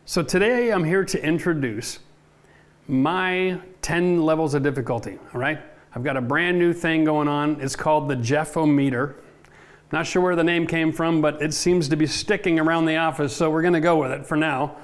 So today I'm here to introduce my 10 levels of difficulty, all right? I've got a brand new thing going on. It's called the Jeffometer. Not sure where the name came from, but it seems to be sticking around the office, so we're gonna go with it for now.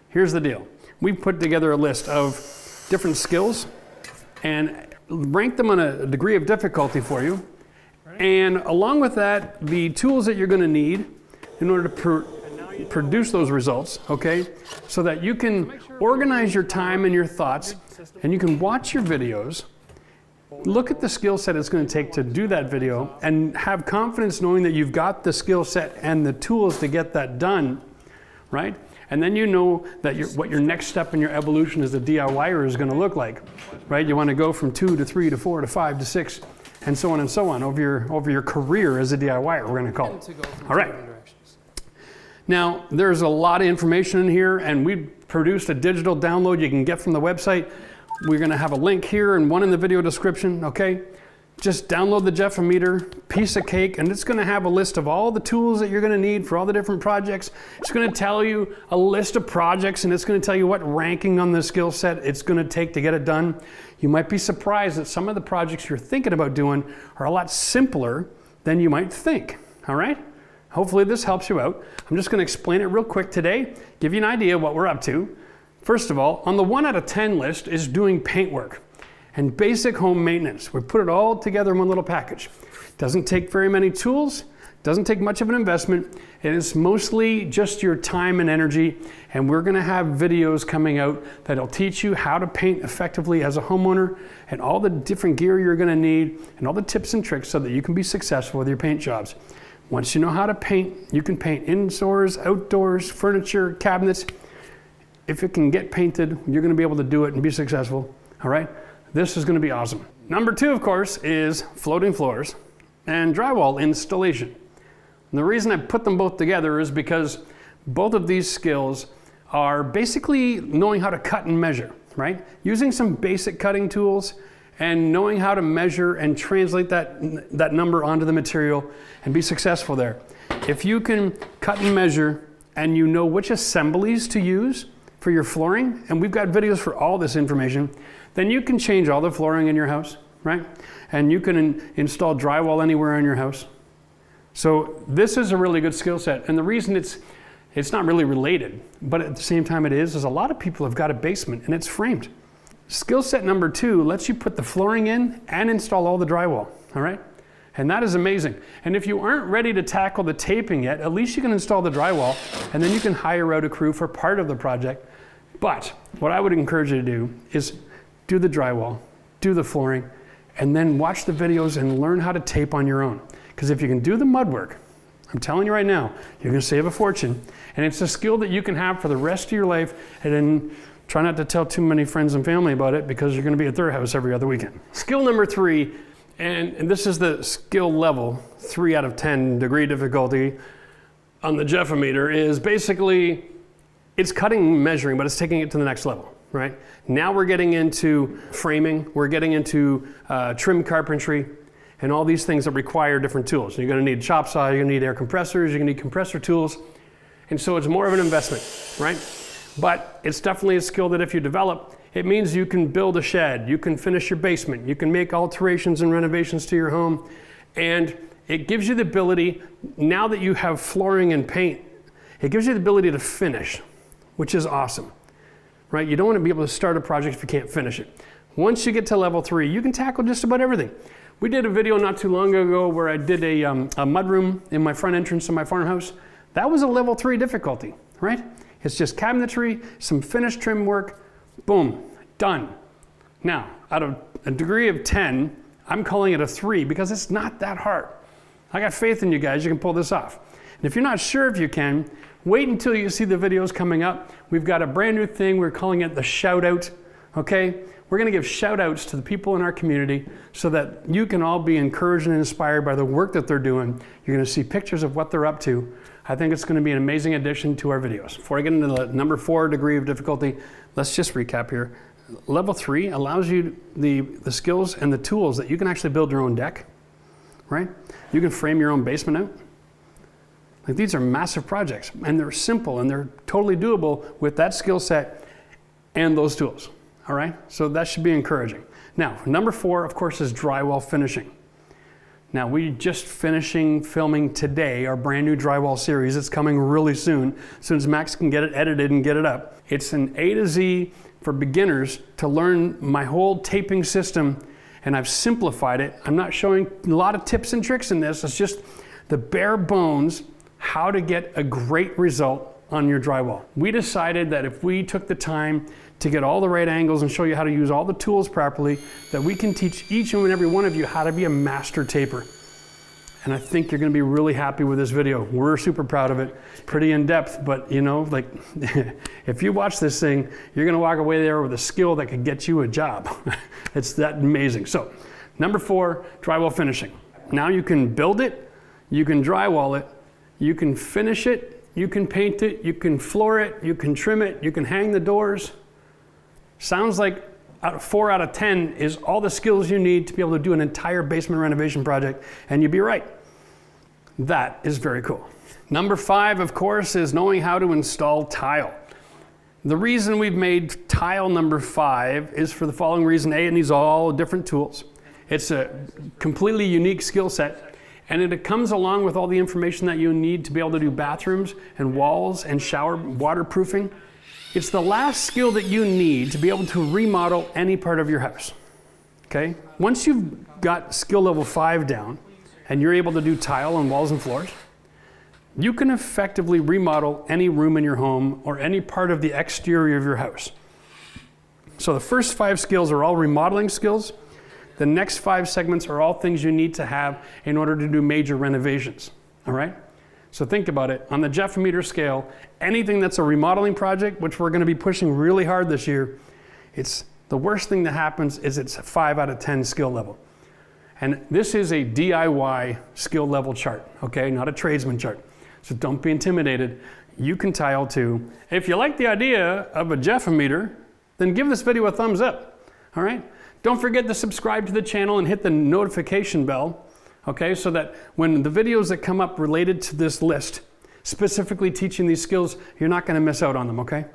Here's the deal. We put together a list of different skills and ranked them on a degree of difficulty for you. And along with that, the tools that you're gonna need in order to produce those results, okay? So that you can organize your time and your thoughts, and you can watch your videos, look at the skill set it's going to take to do that video, and have confidence knowing that you've got the skill set and the tools to get that done, right? And then you know that what your next step in your evolution as a DIYer is going to look like, right? You want to go from 2 to 3 to 4 to 5 to 6, and so on over your career as a DIYer, we're going to call it. All right. Now, there's a lot of information in here, and we produced a digital download you can get from the website. We're gonna have a link here and one in the video description, okay? Just download the Jeffometer, piece of cake, and it's gonna have a list of all the tools that you're gonna need for all the different projects. It's gonna tell you a list of projects, and it's gonna tell you what ranking on the skill set it's gonna take to get it done. You might be surprised that some of the projects you're thinking about doing are a lot simpler than you might think, all right? Hopefully this helps you out. I'm just gonna explain it real quick today, give you an idea of what we're up to. First of all, on the 1 out of 10 list is doing paint work and basic home maintenance. We put it all together in one little package. Doesn't take very many tools, doesn't take much of an investment, and it's mostly just your time and energy, and we're gonna have videos coming out that'll teach you how to paint effectively as a homeowner and all the different gear you're gonna need and all the tips and tricks so that you can be successful with your paint jobs. Once you know how to paint, you can paint indoors, outdoors, furniture, cabinets. If it can get painted, you're gonna be able to do it and be successful, all right? This is gonna be awesome. Number 2, of course, is floating floors and drywall installation. And the reason I put them both together is because both of these skills are basically knowing how to cut and measure, right? Using some basic cutting tools and knowing how to measure and translate that number onto the material and be successful there. If you can cut and measure and you know which assemblies to use for your flooring, and we've got videos for all this information, then you can change all the flooring in your house, right? And you can install drywall anywhere in your house. So this is a really good skill set, and the reason it's not really related, but at the same time it is a lot of people have got a basement and it's framed. Skill set number 2 lets you put the flooring in and install all the drywall, all right? And that is amazing. And if you aren't ready to tackle the taping yet, at least you can install the drywall, and then you can hire out a crew for part of the project. But what I would encourage you to do is do the drywall, do the flooring, and then watch the videos and learn how to tape on your own. Because if you can do the mud work, I'm telling you right now, you're gonna save a fortune. And it's a skill that you can have for the rest of your life, and then try not to tell too many friends and family about it because you're gonna be at their house every other weekend. Skill number 3, and this is the skill level, 3 out of 10 degree difficulty on the Jeffometer, is basically, it's cutting and measuring, but it's taking it to the next level, right? Now we're getting into framing, we're getting into trim carpentry, and all these things that require different tools. You're gonna need chop saw, you're gonna need air compressors, you're gonna need compressor tools, and so it's more of an investment, right? But it's definitely a skill that if you develop, it means you can build a shed, you can finish your basement, you can make alterations and renovations to your home, and it gives you the ability, now that you have flooring and paint, it gives you the ability to finish, which is awesome, right? You don't want to be able to start a project if you can't finish it. Once you get to level 3, you can tackle just about everything. We did a video not too long ago where I did a mudroom in my front entrance of my farmhouse. That was a level 3 difficulty, right? It's just cabinetry, some finished trim work, boom, done. Now, out of a degree of 10, I'm calling it a 3 because it's not that hard. I got faith in you guys, you can pull this off. And if you're not sure if you can, wait until you see the videos coming up. We've got a brand new thing, we're calling it the shout out, okay? We're gonna give shout outs to the people in our community so that you can all be encouraged and inspired by the work that they're doing. You're gonna see pictures of what they're up to. I think it's gonna be an amazing addition to our videos. Before I get into the number 4 degree of difficulty, let's just recap here. Level 3 allows you the skills and the tools that you can actually build your own deck, right? You can frame your own basement out. Like, these are massive projects, and they're simple, and they're totally doable with that skill set and those tools, all right? So that should be encouraging. Now, number 4, of course, is drywall finishing. Now, we just finishing filming today our brand new drywall series. It's coming really soon, as soon as Max can get it edited and get it up. It's an A to Z for beginners to learn my whole taping system, and I've simplified it. I'm not showing a lot of tips and tricks in this. It's just the bare bones, how to get a great result on your drywall. We decided that if we took the time to get all the right angles and show you how to use all the tools properly, that we can teach each and every one of you how to be a master taper. And I think you're gonna be really happy with this video. We're super proud of it. It's pretty in depth, but you know, like, if you watch this thing, you're gonna walk away there with a skill that could get you a job. It's that amazing. So, number 4, drywall finishing. Now you can build it, you can drywall it, you can finish it, you can paint it, you can floor it, you can trim it, you can hang the doors. Sounds like 4 out of 10 is all the skills you need to be able to do an entire basement renovation project, and you'd be right. That is very cool. Number 5, of course, is knowing how to install tile. The reason we've made tile number 5 is for the following reason. A, it needs all different tools. It's a completely unique skill set, and it comes along with all the information that you need to be able to do bathrooms and walls and shower waterproofing. It's the last skill that you need to be able to remodel any part of your house, okay? Once you've got skill level 5 down and you're able to do tile on walls and floors, you can effectively remodel any room in your home or any part of the exterior of your house. So the first 5 skills are all remodeling skills. The next 5 segments are all things you need to have in order to do major renovations, all right? So think about it. On the Jeff-meter scale, anything that's a remodeling project, which we're going to be pushing really hard this year, it's the worst thing that happens is it's a 5 out of 10 skill level. And this is a DIY skill level chart, okay? Not a tradesman chart. So don't be intimidated. You can tile too. If you like the idea of a Jeff-meter, then give this video a thumbs up, all right? Don't forget to subscribe to the channel and hit the notification bell, okay, so that when the videos that come up related to this list, specifically teaching these skills, you're not going to miss out on them, okay?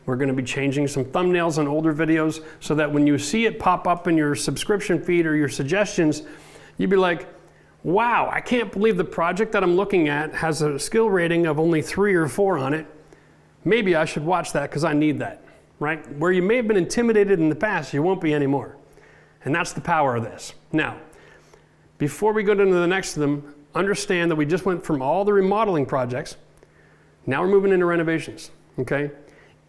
We're going to be changing some thumbnails on older videos so that when you see it pop up in your subscription feed or your suggestions, you'd be like, wow, I can't believe the project that I'm looking at has a skill rating of only 3 or 4 on it. Maybe I should watch that because I need that, right? Where you may have been intimidated in the past, you won't be anymore. And that's the power of this. Now, before we go into the next of them, understand that we just went from all the remodeling projects. Now we're moving into renovations, okay?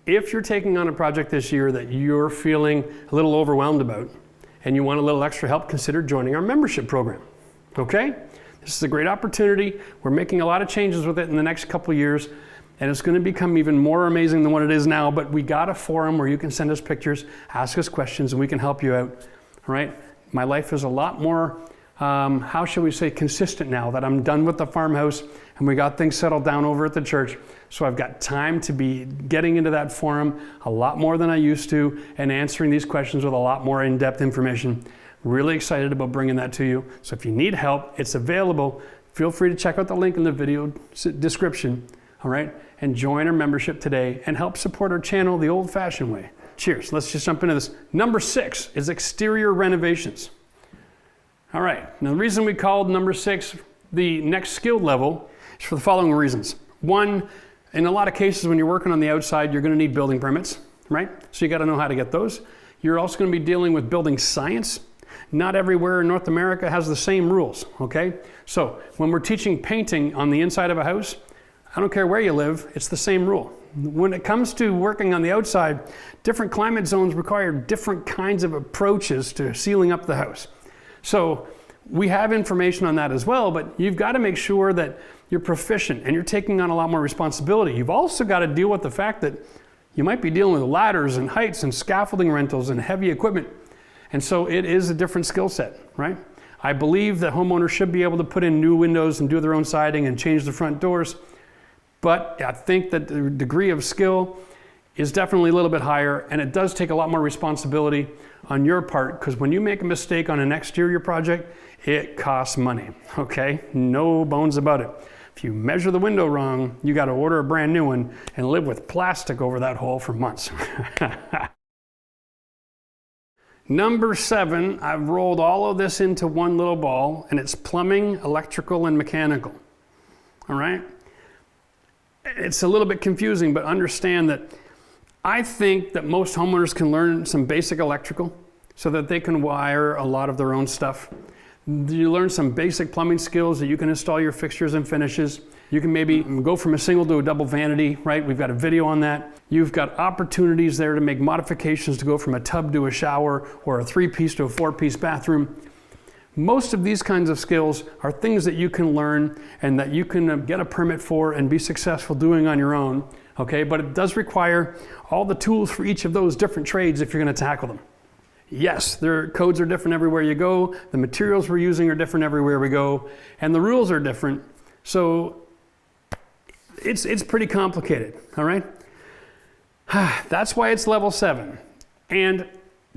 If you're taking on a project this year that you're feeling a little overwhelmed about and you want a little extra help, consider joining our membership program, okay? This is a great opportunity. We're making a lot of changes with it in the next couple of years, and it's going to become even more amazing than what it is now, but we got a forum where you can send us pictures, ask us questions, and we can help you out, all right? My life is a lot more how shall we say, consistent now that I'm done with the farmhouse and we got things settled down over at the church. So I've got time to be getting into that forum a lot more than I used to and answering these questions with a lot more in-depth information. Really excited about bringing that to you. So if you need help, it's available. Feel free to check out the link in the video description, all right? And join our membership today and help support our channel the old-fashioned way. Cheers, let's just jump into this. Number 6 is exterior renovations. All right, now the reason we called number 6 the next skill level is for the following reasons. One, in a lot of cases when you're working on the outside, you're gonna need building permits, right? So you gotta know how to get those. You're also gonna be dealing with building science. Not everywhere in North America has the same rules, okay? So when we're teaching painting on the inside of a house, I don't care where you live, it's the same rule. When it comes to working on the outside, different climate zones require different kinds of approaches to sealing up the house. So we have information on that as well, but you've got to make sure that you're proficient and you're taking on a lot more responsibility. You've also got to deal with the fact that you might be dealing with ladders and heights and scaffolding rentals and heavy equipment. And so it is a different skill set, right? I believe that homeowners should be able to put in new windows and do their own siding and change the front doors. But I think that the degree of skill is definitely a little bit higher, and it does take a lot more responsibility on your part, because when you make a mistake on an exterior project, it costs money, okay? No bones about it. If you measure the window wrong, you got to order a brand new one and live with plastic over that hole for months. Number 7, I've rolled all of this into one little ball, and it's plumbing, electrical, and mechanical. All right? It's a little bit confusing, but understand that I think that most homeowners can learn some basic electrical so that they can wire a lot of their own stuff. You learn some basic plumbing skills that you can install your fixtures and finishes. You can maybe go from a single to a double vanity, right? We've got a video on that. You've got opportunities there to make modifications to go from a tub to a shower or a 3-piece to a 4-piece bathroom. Most of these kinds of skills are things that you can learn and that you can get a permit for and be successful doing on your own, okay? But it does require all the tools for each of those different trades if you're gonna tackle them. Yes, their codes are different everywhere you go, the materials we're using are different everywhere we go, and the rules are different. So it's pretty complicated, all right? That's why it's level 7. And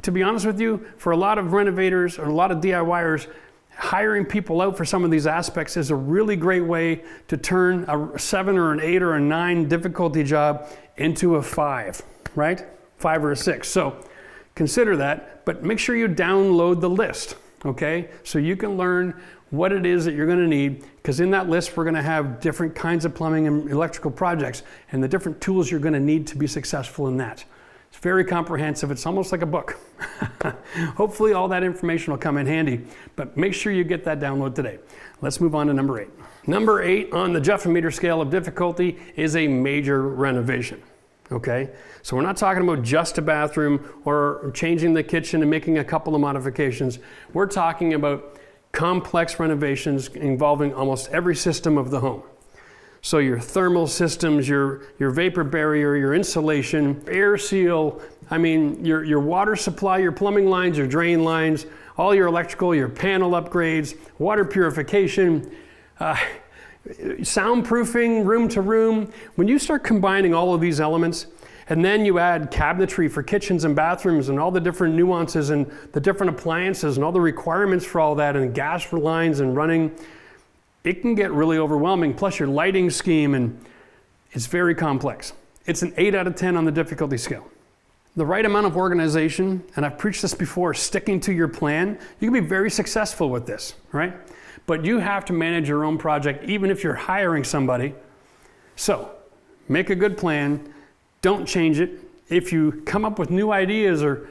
to be honest with you, for a lot of renovators or a lot of DIYers, hiring people out for some of these aspects is a really great way to turn a 7 or an 8 or a 9 difficulty job into a 5, right? 5 or a 6. So consider that, but make sure you download the list, okay? So you can learn what it is that you're gonna need, because in that list we're gonna have different kinds of plumbing and electrical projects and the different tools you're gonna need to be successful in that. It's very comprehensive, it's almost like a book. Hopefully all that information will come in handy, but make sure you get that download today. Let's move on to number 8. Number 8 on the Jeffometer scale of difficulty is a major renovation. Okay, so we're not talking about just a bathroom or changing the kitchen and making a couple of modifications. We're talking about complex renovations involving almost every system of the home. So your thermal systems, your vapor barrier, your insulation, air seal, I mean your water supply, your plumbing lines, your drain lines, all your electrical, your panel upgrades, water purification, soundproofing, room to room. When you start combining all of these elements, and then you add cabinetry for kitchens and bathrooms and all the different nuances and the different appliances and all the requirements for all that and gas lines and running, it can get really overwhelming. Plus your lighting scheme, and it's very complex. It's an 8 out of 10 on the difficulty scale. The right amount of organization, and I've preached this before, sticking to your plan, you can be very successful with this, right? But you have to manage your own project even if you're hiring somebody. So make a good plan, don't change it. If you come up with new ideas, or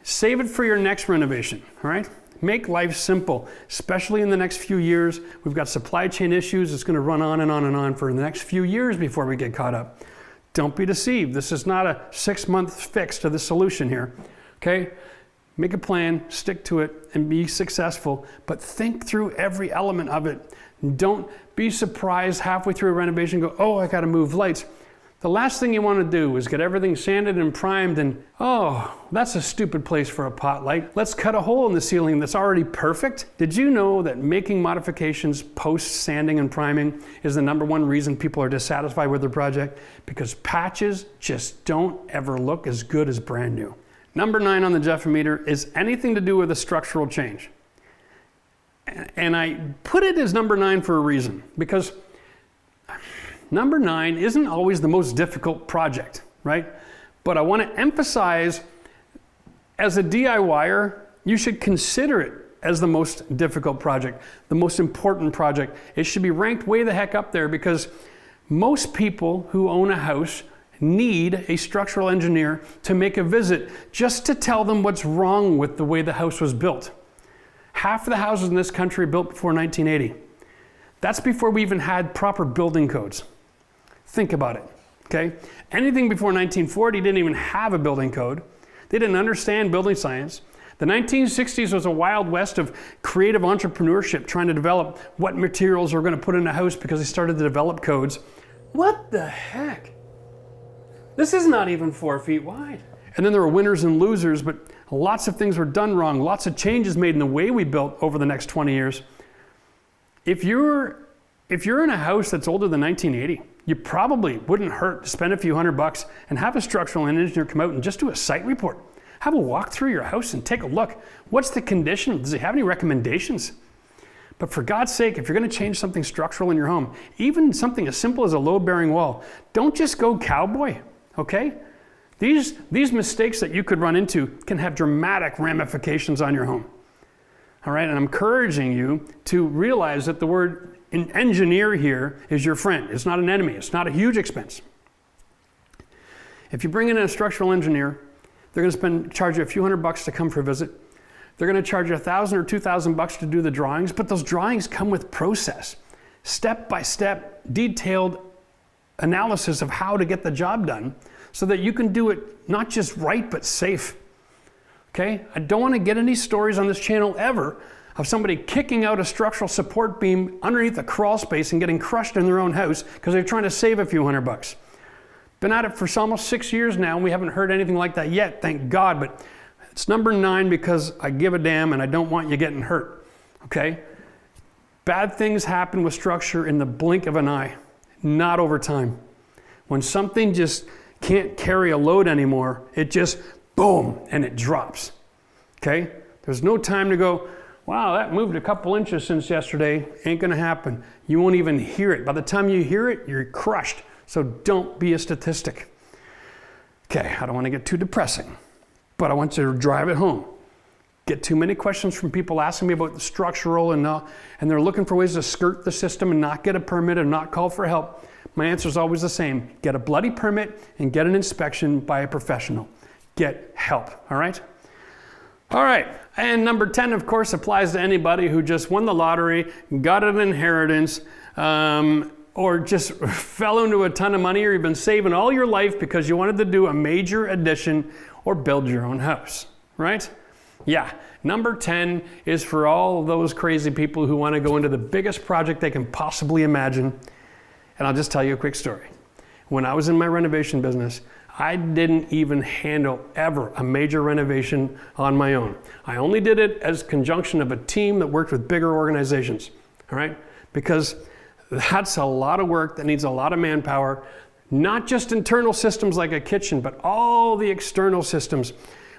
save it for your next renovation, all right? Make life simple, especially in the next few years. We've got supply chain issues. It's gonna run on and on and on for the next few years before we get caught up. Don't be deceived. This is not a 6-month fix to the solution here, okay? Make a plan, stick to it, and be successful, but think through every element of it. Don't be surprised halfway through a renovation and go, oh, I gotta move lights. The last thing you want to do is get everything sanded and primed and, oh, that's a stupid place for a pot light. Let's cut a hole in the ceiling that's already perfect. Did you know that making modifications post sanding and priming is the #1 reason people are dissatisfied with their project? Because patches just don't ever look as good as brand new. Number 9 on the Jeffometer is anything to do with a structural change. And I put it as number 9 for a reason, because number 9 isn't always the most difficult project, right? But I want to emphasize, as a DIYer, you should consider it as the most difficult project, the most important project. It should be ranked way the heck up there, because most people who own a house need a structural engineer to make a visit just to tell them what's wrong with the way the house was built. Half of the houses in this country are built before 1980. That's before we even had proper building codes. Think about it, okay? Anything before 1940 didn't even have a building code. They didn't understand building science. The 1960s was a wild west of creative entrepreneurship, trying to develop what materials we're going to put in a house because they started to develop codes. What the heck? This is not even 4 feet wide. And then there were winners and losers, but lots of things were done wrong. Lots of changes made in the way we built over the next 20 years. If you're in a house that's older than 1980, you probably wouldn't hurt to spend a few $100 and have a structural engineer come out and just do a site report. Have a walk through your house and take a look. What's the condition? Does he have any recommendations? But for God's sake, if you're going to change something structural in your home, even something as simple as a load-bearing wall, don't just go cowboy, okay? These mistakes that you could run into can have dramatic ramifications on your home. All right, and I'm encouraging you to realize that the word engineer here is your friend. It's not an enemy. It's not a huge expense. If you bring in a structural engineer, they're going to charge you a few $100 to come for a visit. They're going to charge you $1,000 or $2,000 to do the drawings, but those drawings come with process, step-by-step, detailed analysis of how to get the job done so that you can do it not just right, but safe. Okay? I don't want to get any stories on this channel ever of somebody kicking out a structural support beam underneath a crawl space and getting crushed in their own house because they're trying to save a few $100. Been at it for almost 6 years now, and we haven't heard anything like that yet, thank God, but it's number 9 because I give a damn and I don't want you getting hurt, okay? Bad things happen with structure in the blink of an eye, not over time. When something just can't carry a load anymore, it just boom, and it drops, okay? There's no time to go, wow, that moved a couple inches since yesterday. Ain't gonna happen. You won't even hear it. By the time you hear it, you're crushed. So don't be a statistic. Okay, I don't want to get too depressing, but I want you to drive it home. Get too many questions from people asking me about the structural and they're looking for ways to skirt the system and not get a permit and not call for help. My answer is always the same. Get a bloody permit and get an inspection by a professional. Get help, all right? All right, and number 10, of course, applies to anybody who just won the lottery, got an inheritance, or just fell into a ton of money, or you've been saving all your life because you wanted to do a major addition or build your own house, right? Yeah, number 10 is for all those crazy people who want to go into the biggest project they can possibly imagine. And I'll just tell you a quick story. When I was in my renovation business, I didn't even handle ever a major renovation on my own. I only did it as conjunction of a team that worked with bigger organizations, all right? Because that's a lot of work that needs a lot of manpower, not just internal systems like a kitchen, but all the external systems.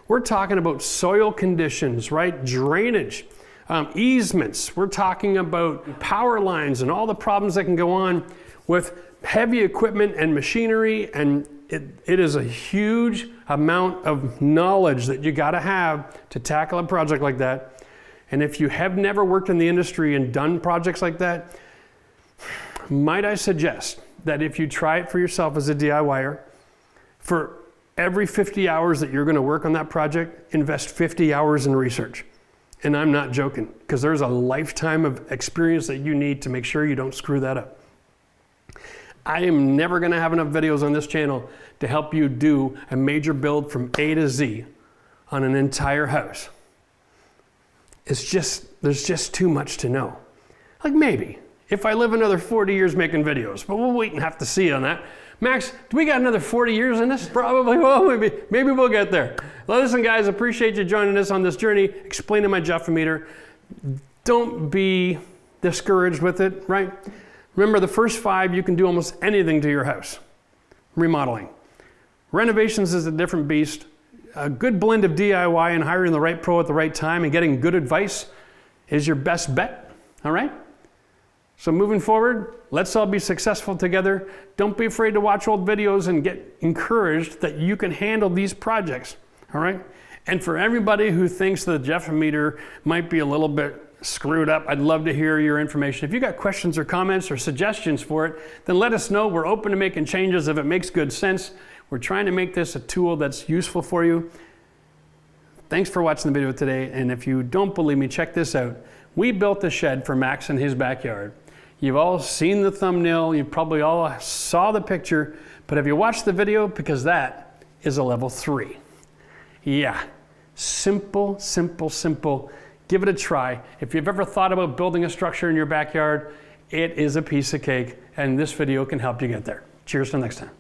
We're talking about soil conditions, right? Drainage, easements. We're talking about power lines and all the problems that can go on with heavy equipment and machinery, and it is a huge amount of knowledge that you gotta have to tackle a project like that. And if you have never worked in the industry and done projects like that, might I suggest that if you try it for yourself as a DIYer, for every 50 hours that you're gonna work on that project, invest 50 hours in research. And I'm not joking, because there's a lifetime of experience that you need to make sure you don't screw that up. I am never gonna have enough videos on this channel to help you do a major build from A to Z on an entire house. There's just too much to know. Like maybe, if I live another 40 years making videos, but we'll wait and have to see on that. Max, do we got another 40 years in this? Probably, well, maybe we'll get there. Well, listen guys, appreciate you joining us on this journey, explaining my Jeffometer. Don't be discouraged with it, right? Remember the first 5, you can do almost anything to your house. Remodeling. Renovations is a different beast. A good blend of DIY and hiring the right pro at the right time and getting good advice is your best bet, all right? So moving forward, let's all be successful together. Don't be afraid to watch old videos and get encouraged that you can handle these projects, all right? And for everybody who thinks the Jeffometer might be a little bit screwed up, I'd love to hear your information. If you got questions or comments or suggestions for it, then let us know. We're open to making changes if it makes good sense. We're trying to make this a tool that's useful for you. Thanks for watching the video today. And if you don't believe me, check this out. We built a shed for Max in his backyard. You've all seen the thumbnail. You probably all saw the picture, but have you watched the video? Because that is a level 3. Yeah, simple, simple, simple. Give it a try. If you've ever thought about building a structure in your backyard, it is a piece of cake, and this video can help you get there. Cheers till next time.